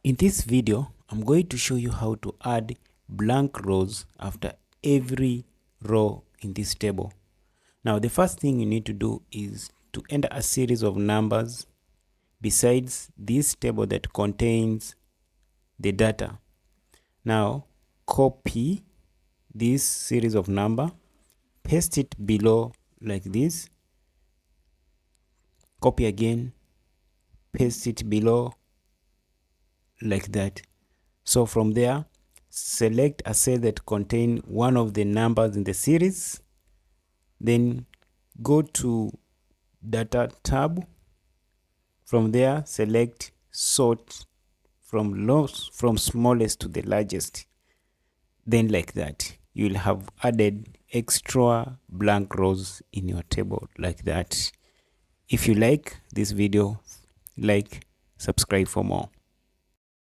In this video, I'm going to show you how to add blank rows after every row in this table. Now, the first thing you need to do is to enter a series of numbers besides this table that contains the data. Now, copy this series of number, paste it below like this, copy again, paste it below like that. So from there, select a cell that contains one of the numbers in the series, then go to data tab. From there, select sort from smallest to the largest. Then like that, you will have added extra blank rows in your table like that. If you like this video, like, subscribe for more.